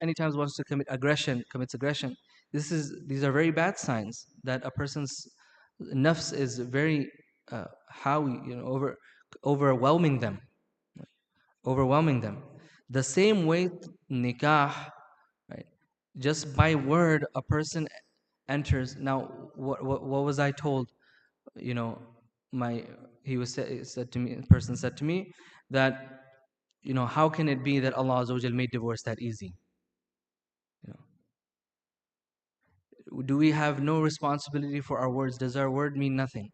any times wants to commits aggression. These are very bad signs that a person's nafs is very overwhelming them, overwhelming them. The same way nikah, right? Just by word, a person enters. Now, what was I told? You know, my he was said to me. A person said to me that, how can it be that Allah Azza wa Jal made divorce that easy? You know, do we have no responsibility for our words? Does our word mean nothing?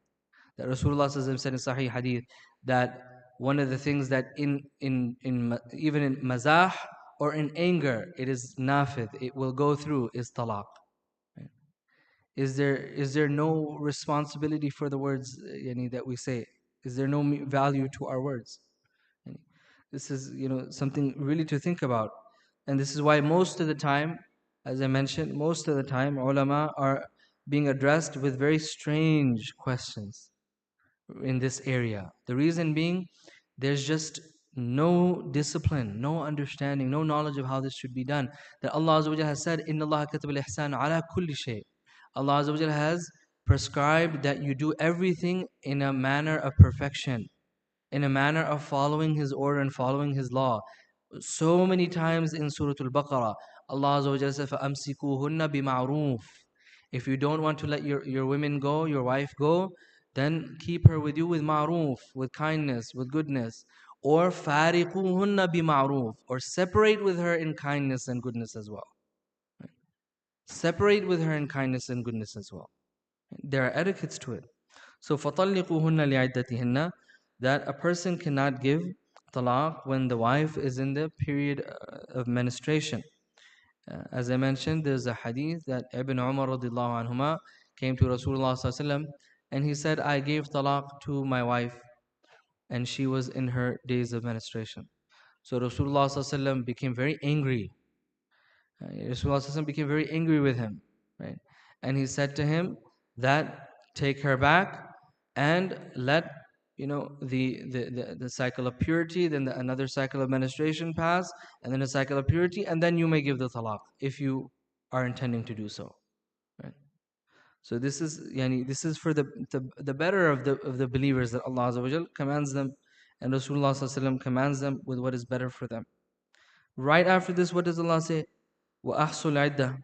That Rasulullah Sallallahu Alaihi Wasallam said in Sahih Hadith that one of the things that even in mazah or in anger, it is nafid, it will go through, is talaq. Right? Is there no responsibility for the words that we say? Is there no value to our words? This is something really to think about, and this is why most of the time, as I mentioned, most of the time ulama are being addressed with very strange questions in this area. The reason being, there's just no discipline, no understanding, no knowledge of how this should be done. That Allah Azza wa Jalla has said, "Inna Allah katab al-ihsan ala kulli shay." Allah Azza wa Jalla has prescribed that you do everything in a manner of perfection, in a manner of following His order and following His law. So many times in Surah Al-Baqarah, Allah Azza wa Jalla says, فَأَمْسِكُوهُنَّ بِمَعْرُوفٍ. If you don't want to let your women go, your wife go, then keep her with you with ma'roof, with kindness, with goodness. Or فَارِقُوهُنَّ بِمَعْرُوفٍ, or separate with her in kindness and goodness as well. Right? Separate with her in kindness and goodness as well. There are etiquettes to it. So فَطَلِّقُوهُنَّ لِعِدَّتِهِنَّ, that a person cannot give talaq when the wife is in the period of menstruation. As I mentioned, there's a hadith that Ibn Umar radiallahu anhuma came to Rasulullah sallallahu alaihi wasallam, and he said, I gave talaq to my wife and she was in her days of menstruation. So Rasulullah sallallahu alaihi wasallam became very angry. Rasulullah sallallahu alaihi wasallam became very angry with him, right? And he said to him that take her back and let the cycle of purity, then another cycle of menstruation pass, and then a cycle of purity, and then you may give the talaq if you are intending to do so. Right? So this is for the better of the believers, that Allah Azza wa Jal commands them, and Rasulullah Sallallahu Alaihi Wasallam commands them with what is better for them. Right after this, what does Allah say? وَأَحْصُ الْعِدَّةِ,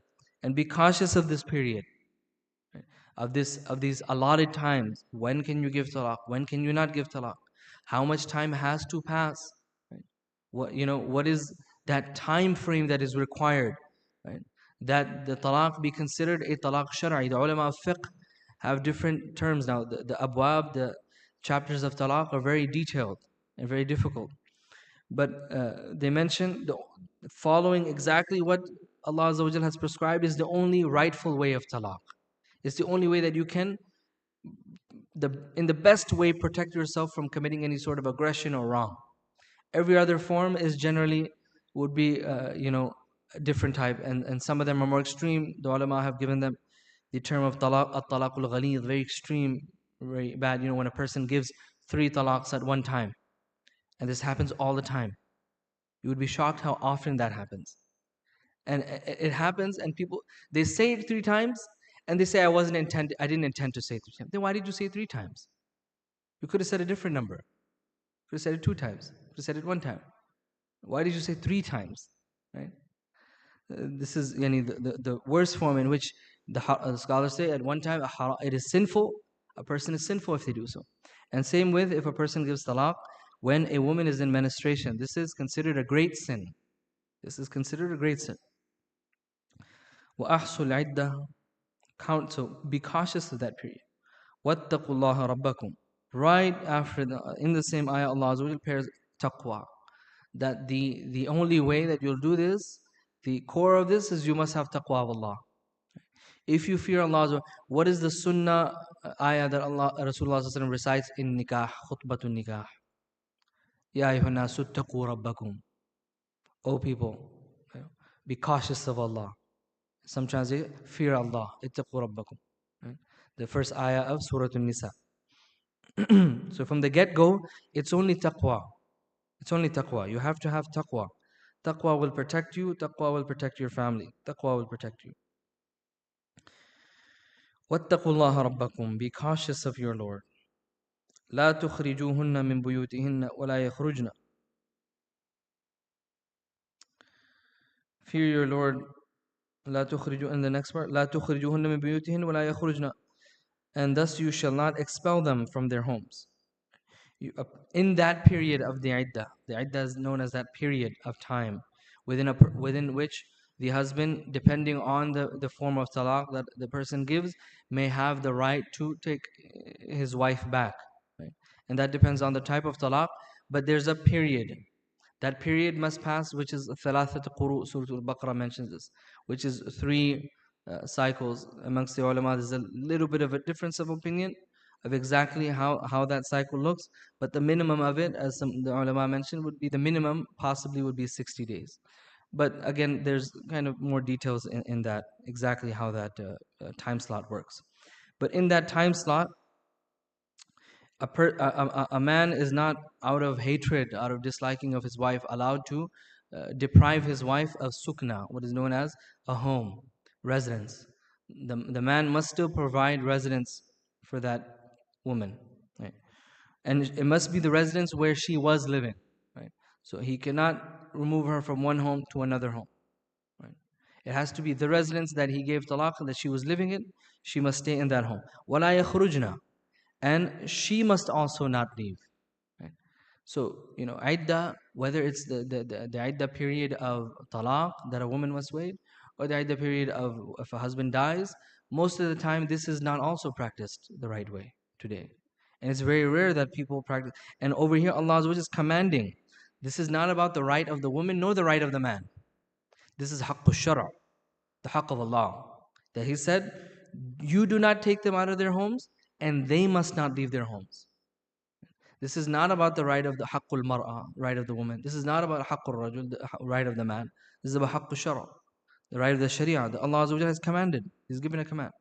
and be cautious of this period. Of these allotted times. When can you give talaq? When can you not give talaq? How much time has to pass? Right? What is that time frame that is required? Right? That the talaq be considered a talaq shar'i. The ulama of fiqh have different terms now. The abwab, the chapters of talaq are very detailed and very difficult. But they mention following exactly what Allah Azza wa Jal has prescribed is the only rightful way of talaq. It's the only way that you can, in the best way, protect yourself from committing any sort of aggression or wrong. Every other form is generally would be, a different type, and some of them are more extreme. The ulama have given them the term of talaq, at-talaqul ghalid, very extreme, very bad. When a person gives 3 talaqs at one time, and this happens all the time, you would be shocked how often that happens. And it happens, and people, they say it 3 times, and they say, I didn't intend to say 3 times. Then why did you say 3 times? You could have said a different number. You could have said it 2 times. You could have said it 1 time. Why did you say 3 times? Right? This is the worst form in which the scholars say at one time it is sinful. A person is sinful if they do so. And same with if a person gives talaq when a woman is in menstruation. This is considered a great sin. This is considered a great sin. وَأَحْصُ الْعِدَّةِ, count, so be cautious of that period. وَاتَّقُوا اللَّهَ رَبَّكُمْ. Right after in the same ayah, Allah Azza wa Jalla pairs taqwa. That the only way that you'll do this, the core of this is you must have taqwa of Allah. If you fear Allah, what is the sunnah ayah that Rasulullah Sallallahu Alaihi Wasallam recites in nikah, khutbatun nikah? Ya ayyuhan nasu ttaqu rabbakum. O people, be cautious of Allah. Some translate, fear Allah. Ittaqu rabbakum. The first ayah of Surah An-Nisa. So from the get-go, it's only taqwa. It's only taqwa. You have to have taqwa. Taqwa will protect you. Taqwa will protect your family. Taqwa will protect you. وَاتَّقُوا اللَّهَ رَبَّكُمْ. Be cautious of your Lord. لا تخرجوهن من بيوتهن ولا يخرجن. Fear your Lord. لا تخرجوا, in the next part, لا تخرجوهن من بيوتهن ولا يخرجن. And thus you shall not expel them from their homes. In that period of the iddah is known as that period of time within which the husband, depending on the form of talaq that the person gives, may have the right to take his wife back. Right? And that depends on the type of talaq, but there's a period. That period must pass, which is thalathat quru. Surah Al-Baqarah mentions this, which is three cycles. Amongst the ulama, there's a little bit of a difference of opinion of exactly how that cycle looks, but the minimum of it, as the ulama mentioned, would be the minimum possibly would be 60 days. But again, there's kind of more details in that, exactly how that time slot works. But in that time slot, a man is not, out of hatred, out of disliking of his wife, allowed to deprive his wife of sukna, what is known as a home, residence. The man must still provide residence for that woman, right? And it must be the residence where she was living, right? So he cannot remove her from one home to another home, right? It has to be the residence that he gave talaq, that she was living in. She must stay in that home. وَلَا يَخْرُجْنَا. And she must also not leave. Right? So, iddah, whether it's the iddah period of talaq that a woman must wait, or the iddah period of if a husband dies, most of the time this is not also practiced the right way today. And it's very rare that people practice. And over here, Allah is commanding. This is not about the right of the woman nor the right of the man. This is haqqul shara, the haqq of Allah. That He said, you do not take them out of their homes, and they must not leave their homes. This is not about the right of the haqqul mar'a, right of the woman. This is not about haqqul rajul, the right of the man. This is about haqqul shara, the right of the sharia that Allah Azza wa Jalla has commanded. He's given a command.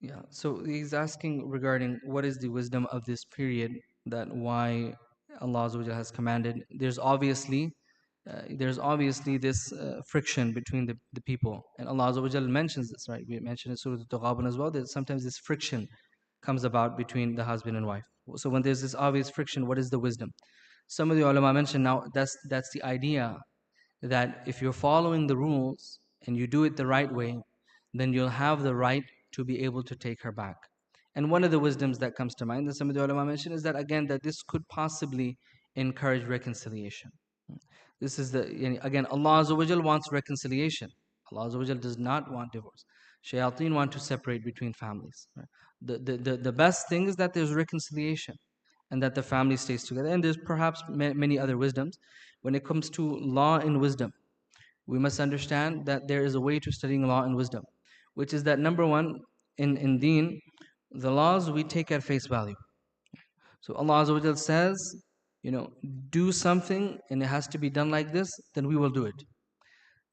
Yeah, so he's asking regarding what is the wisdom of this period, that why Allah Azza wa Jalla has commanded. There's obviously this friction between the people, and Allah Azza wa Jalla mentions this, right? We mentioned in Surah At-Talaq as well, that sometimes this friction comes about between the husband and wife. So when there's this obvious friction, what is the wisdom? Some of the ulama mention, now that's the idea, that if you're following the rules and you do it the right way, then you'll have the right to be able to take her back. And one of the wisdoms that comes to mind that some of the ulama mention is that, again, that this could possibly encourage reconciliation. This is again, Allah Azza wa Jal wants reconciliation. Allah Azza wa Jal does not want divorce. Shayateen want to separate between families. Right? The best thing is that there's reconciliation and that the family stays together. And there's perhaps many other wisdoms. When it comes to law and wisdom, we must understand that there is a way to studying law and wisdom, which is that, number one, in deen, the laws we take at face value. So Allah Azza wa Jal says, do something and it has to be done like this, then we will do it.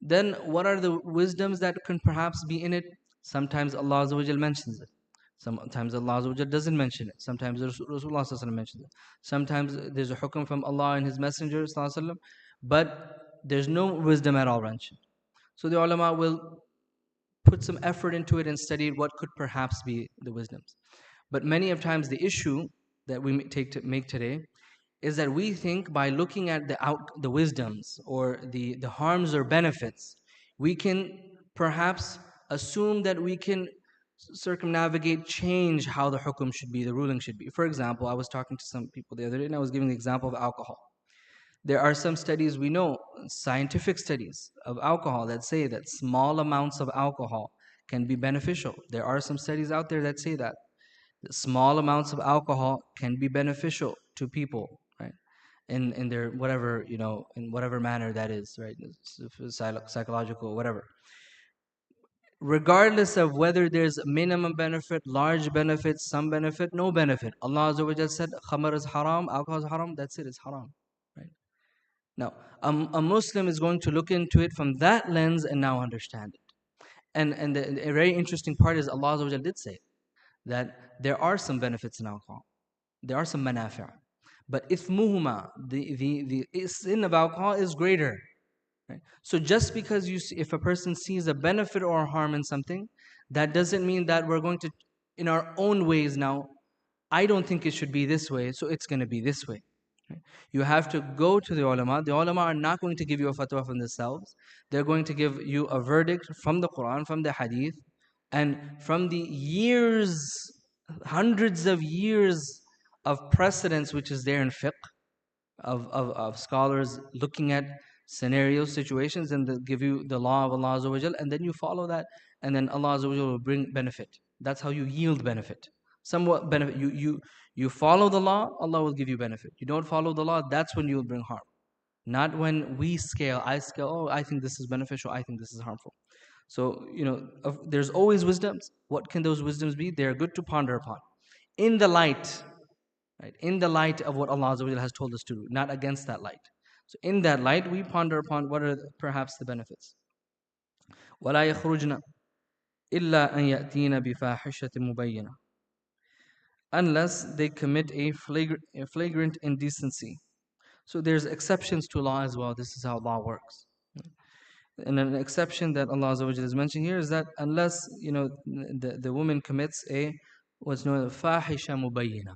Then what are the wisdoms that can perhaps be in it? Sometimes Allah Azza wa Jal mentions it. Sometimes Allah Azza wa Jal doesn't mention it. Sometimes Rasulullah Sallallahu mentions it. Sometimes there's a hukm from Allah and His Messenger Sallallahu, but there's no wisdom at all mentioned. So the ulama will put some effort into it and study what could perhaps be the wisdoms. But many of times the issue that we make today is that we think by looking at the wisdoms or the harms or benefits, we can perhaps assume that we can circumnavigate, change how the hukum should be, the ruling should be. For example, I was talking to some people the other day and I was giving the example of alcohol. There are some studies we know, scientific studies of alcohol, that say that small amounts of alcohol can be beneficial. There are some studies out there that say that small amounts of alcohol can be beneficial to people, right? In their whatever, in whatever manner that is, right? Psychological, whatever. regardless of whether there's minimum benefit, large benefit, some benefit, no benefit. Allah Azza wa Jal said, Khamar is haram, alcohol is haram, that's it, it's haram. Right? Now, a Muslim is going to look into it from that lens and now understand it. And the very interesting part is Allah Azza wa Jal did say that there are some benefits in alcohol. There are some manafi'. But ithmuhuma, the sin of alcohol is greater. Right? So just because if a person sees a benefit or a harm in something, that doesn't mean that we're going to, in our own ways now, I don't think it should be this way, so it's going to be this way. Right? You have to go to the ulama. The ulama are not going to give you a fatwa from themselves. They're going to give you a verdict from the Quran, from the hadith, and from the years, hundreds of years of precedence which is there in fiqh, of scholars looking at scenarios, situations, and they give you the law of Allah Azza wa Jal, and then you follow that, and then Allah Azza wa Jal will bring benefit. That's how you yield benefit. Somewhat benefit. You follow the law, Allah will give you benefit. You don't follow the law, that's when you will bring harm. Not when we scale, I scale, oh, I think this is beneficial, I think this is harmful. So, there's always wisdoms. What can those wisdoms be? They're good to ponder upon. In the light, right? In the light of what Allah Azza wa Jalla has told us to do, not against that light. So in that light, we ponder upon what are perhaps the benefits. وَلَا يَخْرُجْنَا إِلَّا أَن يَأْتِينَ بِفَاحِشَةٍ مُبَيِّنَةٍ, unless they commit a flagrant indecency. So there's exceptions to law as well. This is how law works. And an exception that Allah Azza wa Jalla is mentioning here is that unless the woman commits what's known as fahisha mubayyina.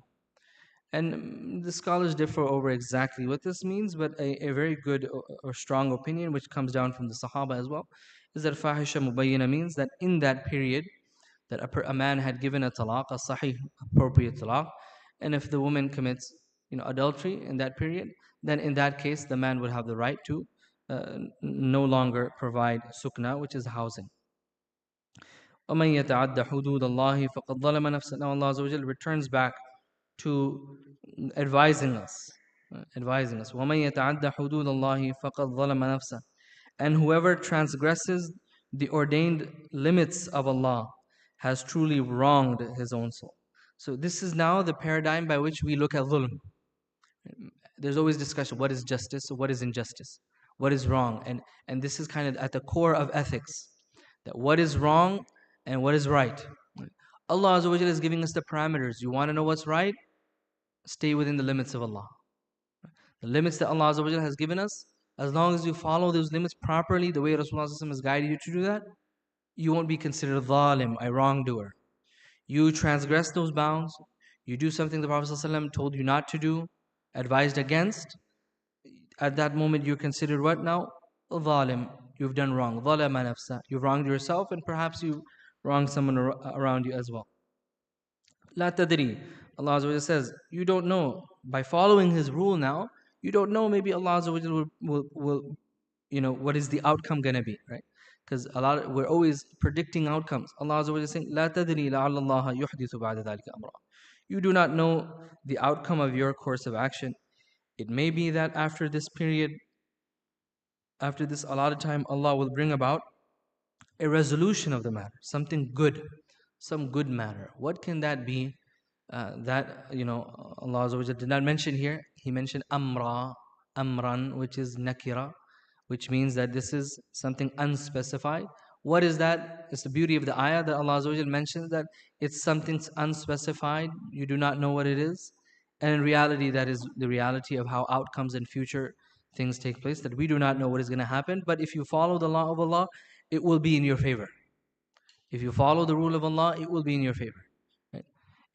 And the scholars differ over exactly what this means, but a very good or strong opinion, which comes down from the Sahaba as well, is that fahisha mubayyina means that in that period, that a man had given a talaq, a sahih, appropriate talaq, and if the woman commits adultery in that period, then in that case the man would have the right to no longer provide sukna, which is housing. وَمَن يَتَعَدَّ حُدُودَ اللَّهِ فَقَدْ ظَلَمَ نَفْسَهُ. Now Allah Azza wa Jal returns back to advising us. وَمَن يَتَعَدَّ حُدُودَ اللَّهِ فَقَدْ ظَلَمَ نَفْسَهُ. And whoever transgresses the ordained limits of Allah has truly wronged his own soul. So this is now the paradigm by which we look at dhulm. There's always discussion, what is justice, what is injustice, what is wrong, and this is kind of at the core of ethics, that what is wrong and what is right. Allah Azza wa Jalla is giving us the parameters. You want to know what's right? Stay within the limits of Allah. The limits that Allah Azza wa Jalla has given us, as long as you follow those limits properly, the way Rasulullah has guided you to do that, you won't be considered zalim, a wrongdoer. You transgress those bounds, you do something the Prophet ﷺ told you not to do, advised against, at that moment you're considered what now? Zalim. You've done wrong. Zalama nafsa. You've wronged yourself, and perhaps you wronged someone around you as well. La tadri. Allah Azza wa Jalla says, you don't know. By following His rule now, you don't know, maybe Allah Azza wa Jalla will what is the outcome going to be, right? Because we're always predicting outcomes. Allah Azza wa Jalla is saying, La tadri la'alla Allah yuhdithu ba'da dhalika amra. You do not know the outcome of your course of action. It may be that after this period, after this allotted time, Allah will bring about a resolution of the matter, something good, some good matter. What can that be? That Allah Azza wa Jalla did not mention here. He mentioned amran, which is nakira, which means that this is something unspecified. What is that? It's the beauty of the ayah that Allah Azza wa Jalla mentions, that it's something unspecified. You do not know what it is. And in reality, that is the reality of how outcomes and future things take place, that we do not know what is going to happen. But if you follow the law of Allah, it will be in your favor. If you follow the rule of Allah, it will be in your favor. Right?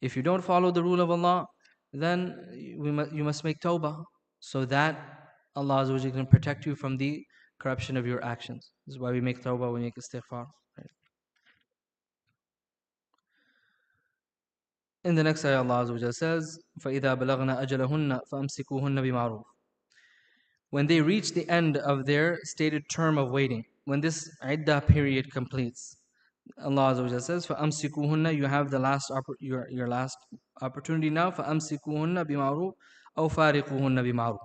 If you don't follow the rule of Allah, then you must make tawbah, so that Allah Azza wa Jalla can protect you from the corruption of your actions. This is why we make tawbah, we make istighfar. Right? In the next ayah, Allah Azza wa Jalla says, فَإِذَا بَلَغْنَا أَجَلَهُنَّ فَأَمْسِكُوهُنَّ بِمَعْرُوفٍ. When they reach the end of their stated term of waiting, when this iddah period completes, Allah Azza wa Jalla says, فَأَمْسِكُوهُنَّ. You have your last opportunity now. فَأَمْسِكُوهُنَّ بِمَعْرُوفٍ أَوْ فَارِقُوهُنَّ بِمَعْرُوفٍ.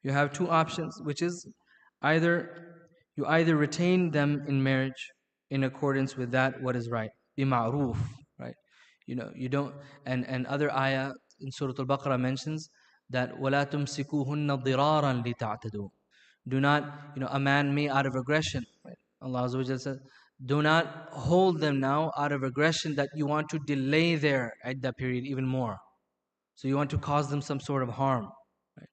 You have two options, which is you either retain them in marriage, in accordance with that what is right. Bima'roof, right? You don't, and other ayah in Surah Al-Baqarah mentions that وَلَا تُمْسِكُوهُنَّ ضِرَارًا لِتَعْتَدُوا. Do not, a man may out of aggression, right? Allah Azza wa Jalla says, do not hold them now out of aggression that you want to delay their iddah period even more. So you want to cause them some sort of harm. Right?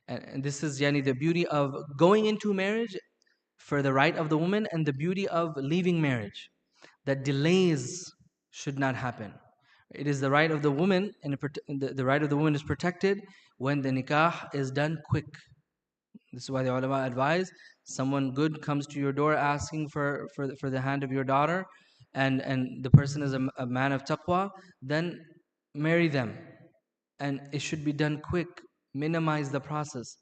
And this is yani the beauty of going into marriage for the right of the woman and the beauty of leaving marriage. That delays should not happen. It is the right of the woman, and the right of the woman is protected when the nikah is done quick. This is why the ulama advise someone good comes to your door asking for the hand of your daughter, and the person is a man of taqwa, then marry them. And it should be done quick, minimize the process.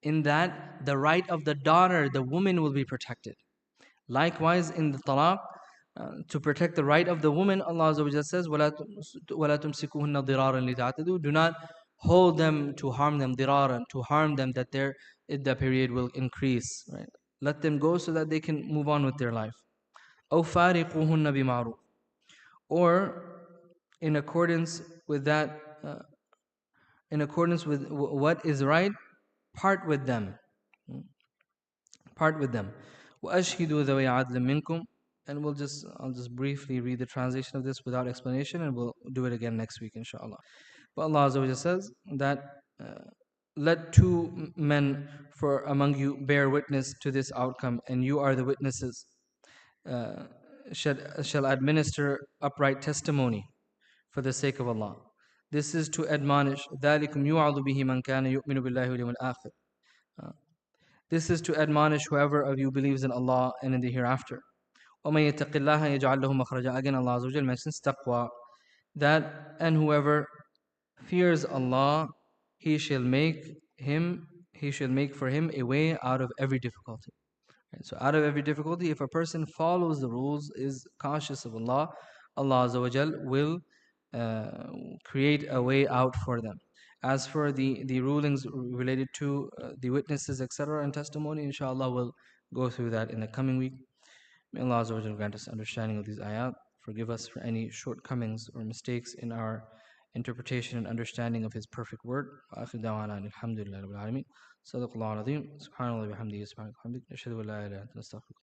In that, the right of the daughter, the woman, will be protected. Likewise, in the talaq, to protect the right of the woman, Allah Azza wa Jalla says, وَلَا تُمْسِكُهُنَّ ضِرَارًا لِتَعْتَدُوا. Do not hold them to harm them, diraran, to harm them that their iddah period will increase. Right? Let them go so that they can move on with their life. أَوْ فَارِقُوهُنَّ بِمَعْرُوفٍ. Or in accordance with that, in accordance with what is right, part with them. Part with them. وَأَشْهِدُوا ذَوِي عَدْلٍ مِّنْكُمْ. And I'll just briefly read the translation of this without explanation, and we'll do it again next week, inshallah. But Allah Azza wa Jalla says that let two men for among you bear witness to this outcome, and you are the witnesses. Shall administer upright testimony for the sake of Allah. This is to admonish. ذَلِكُمْ يُوعَظُ بِهِ مَنْ كَانَ يُؤْمِنُ بِاللَّهِ وَالْيَوْمِ الْآخِرِ. This is to admonish whoever of you believes in Allah and in the hereafter. وَمَن يَتَّقِ اللَّهَ يَجْعَل لَهُ مَخْرَجًا. Again, Allah Azza wa Jalla mentions taqwa. That, and whoever fears Allah, He shall make for him a way out of every difficulty. Right? So out of every difficulty, if a person follows the rules, is cautious of Allah, Allah Azza wa Jal will create a way out for them. As for the rulings related to the witnesses, etc., and testimony, inshallah, we'll go through that in the coming week. May Allah Azza wa Jal grant us understanding of these ayat, forgive us for any shortcomings or mistakes in our interpretation and understanding of His perfect word. وآخر دعوانا أن الحمد لله رب العالمين. صدق الله العظيم. سبحان الله وبحمده سبحانك وبحمدك. نشهد أن لا إله إلا أنت نستغفرك.